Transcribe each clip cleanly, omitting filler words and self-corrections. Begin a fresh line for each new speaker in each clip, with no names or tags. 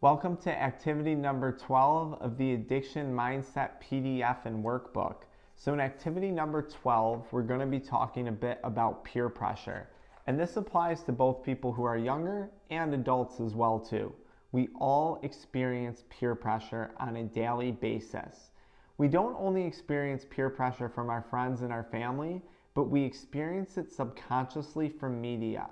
Welcome to activity number 12 of the Addiction Mindset PDF and workbook. So in activity number 12, we're going to be talking a bit about peer pressure. And this applies to both people who are younger and adults as well too. We all experience peer pressure on a daily basis. We don't only experience peer pressure from our friends and our family, but we experience it subconsciously from media.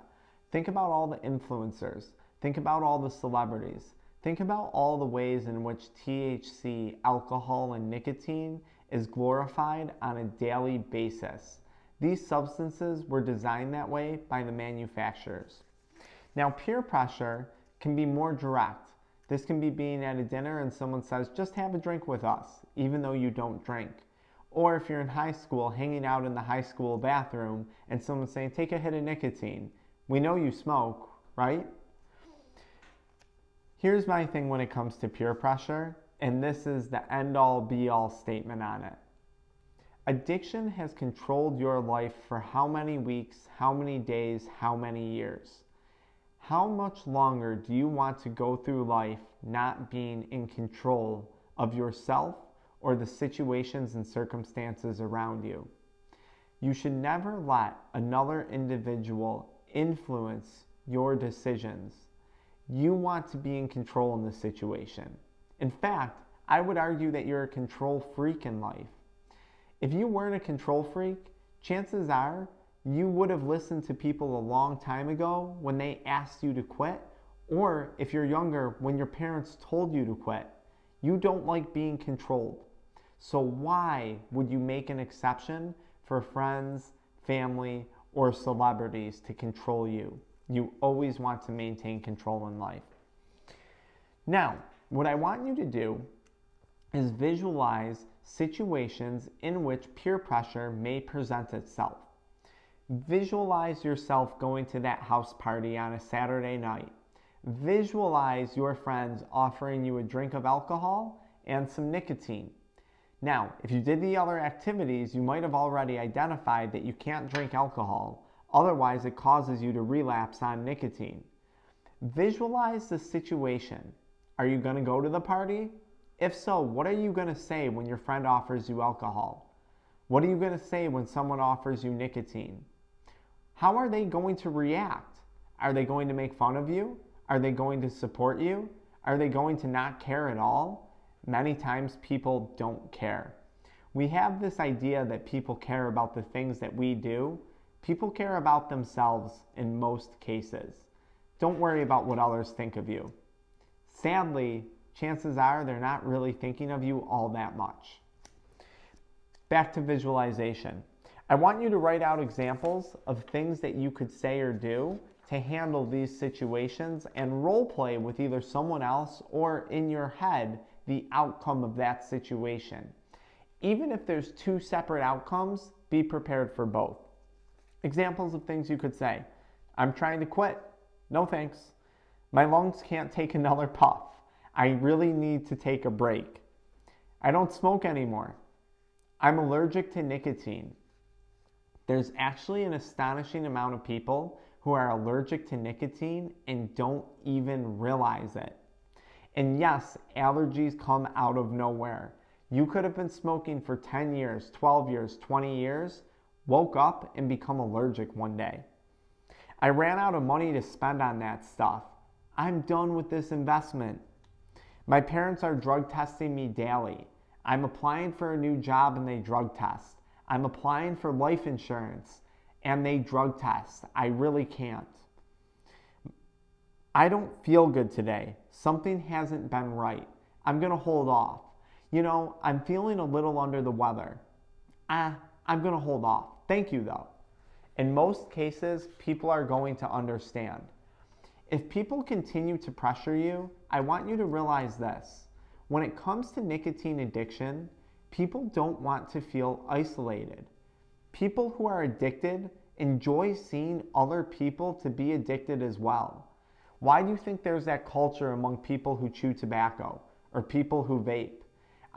Think about all the influencers. Think about all the celebrities. Think about all the ways in which THC, alcohol, and nicotine is glorified on a daily basis. These substances were designed that way by the manufacturers. Now, peer pressure can be more direct. This can be being at a dinner and someone says, just have a drink with us, even though you don't drink. Or if you're in high school, hanging out in the high school bathroom, and someone's saying, take a hit of nicotine. We know you smoke, right? Here's my thing when it comes to peer pressure, and this is the end-all be-all statement on it. Addiction has controlled your life for how many weeks, how many days, how many years? How much longer do you want to go through life not being in control of yourself or the situations and circumstances around you? You should never let another individual influence your decisions. You want to be in control in this situation. In fact, I would argue that you're a control freak in life. If you weren't a control freak, chances are you would have listened to people a long time ago when they asked you to quit, or if you're younger, when your parents told you to quit. You don't like being controlled. So why would you make an exception for friends, family, or celebrities to control you? You always want to maintain control in life. Now, what I want you to do is visualize situations in which peer pressure may present itself. Visualize yourself going to that house party on a Saturday night. Visualize your friends offering you a drink of alcohol and some nicotine. Now, if you did the other activities, you might have already identified that you can't drink alcohol. Otherwise, it causes you to relapse on nicotine. Visualize the situation. Are you going to go to the party? If so, what are you going to say when your friend offers you alcohol? What are you going to say when someone offers you nicotine? How are they going to react? Are they going to make fun of you? Are they going to support you? Are they going to not care at all? Many times people don't care. We have this idea that people care about the things that we do. People care about themselves in most cases. Don't worry about what others think of you. Sadly, chances are they're not really thinking of you all that much. Back to visualization. I want you to write out examples of things that you could say or do to handle these situations and role play with either someone else or in your head the outcome of that situation. Even if there's two separate outcomes, be prepared for both. Examples of things you could say. I'm trying to quit. No thanks. My lungs can't take another puff. I really need to take a break. I don't smoke anymore. I'm allergic to nicotine. There's actually an astonishing amount of people who are allergic to nicotine and don't even realize it. And yes, allergies come out of nowhere. You could have been smoking for 10 years, 12 years, 20 years, woke up and become allergic one day. I ran out of money to spend on that stuff. I'm done with this investment. My parents are drug testing me daily. I'm applying for a new job and they drug test. I'm applying for life insurance and they drug test. I really can't. I don't feel good today. Something hasn't been right. I'm going to hold off. I'm feeling a little under the weather. I'm going to hold off. Thank you, though. In most cases, people are going to understand. If people continue to pressure you, I want you to realize this. When it comes to nicotine addiction, people don't want to feel isolated. People who are addicted enjoy seeing other people to be addicted as well. Why do you think there's that culture among people who chew tobacco or people who vape?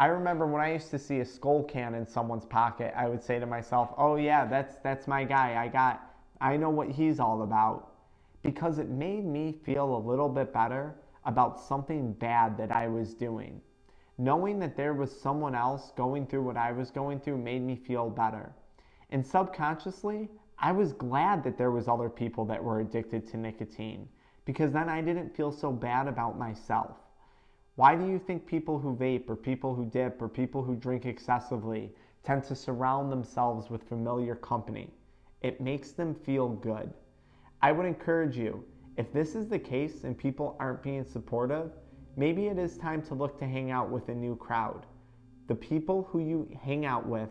I remember when I used to see a Skull can in someone's pocket, I would say to myself, oh yeah, that's my guy. I know what he's all about. Because it made me feel a little bit better about something bad that I was doing. Knowing that there was someone else going through what I was going through made me feel better. And subconsciously, I was glad that there was other people that were addicted to nicotine, because then I didn't feel so bad about myself. Why do you think people who vape or people who dip or people who drink excessively tend to surround themselves with familiar company? It makes them feel good. I would encourage you, if this is the case and people aren't being supportive, maybe it is time to look to hang out with a new crowd. The people who you hang out with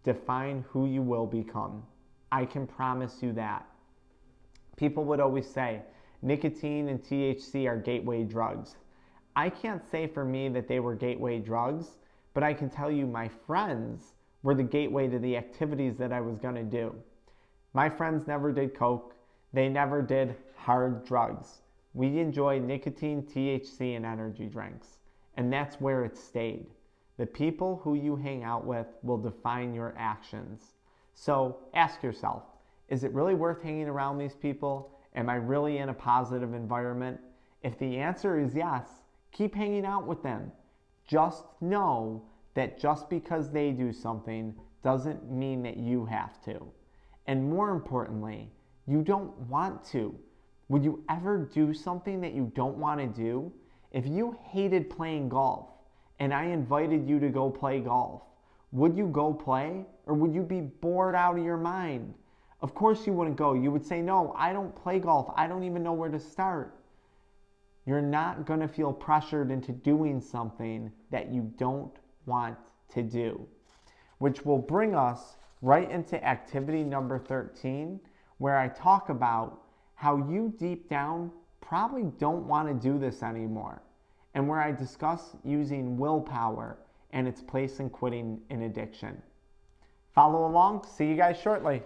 define who you will become. I can promise you that. People would always say, nicotine and THC are gateway drugs. I can't say for me that they were gateway drugs, but I can tell you my friends were the gateway to the activities that I was going to do. My friends never did coke. They never did hard drugs. We enjoyed nicotine, THC, and energy drinks, and that's where it stayed. The people who you hang out with will define your actions. So ask yourself, is it really worth hanging around these people? Am I really in a positive environment? If the answer is yes, keep hanging out with them. Just know that just because they do something doesn't mean that you have to. And more importantly, you don't want to. Would you ever do something that you don't want to do? If you hated playing golf and I invited you to go play golf, would you go play, or would you be bored out of your mind? Of course you wouldn't go. You would say, no, I don't play golf. I don't even know where to start. You're not going to feel pressured into doing something that you don't want to do, which will bring us right into activity number 13, where I talk about how you deep down probably don't want to do this anymore, and where I discuss using willpower and its place in quitting an addiction. Follow along. See you guys shortly.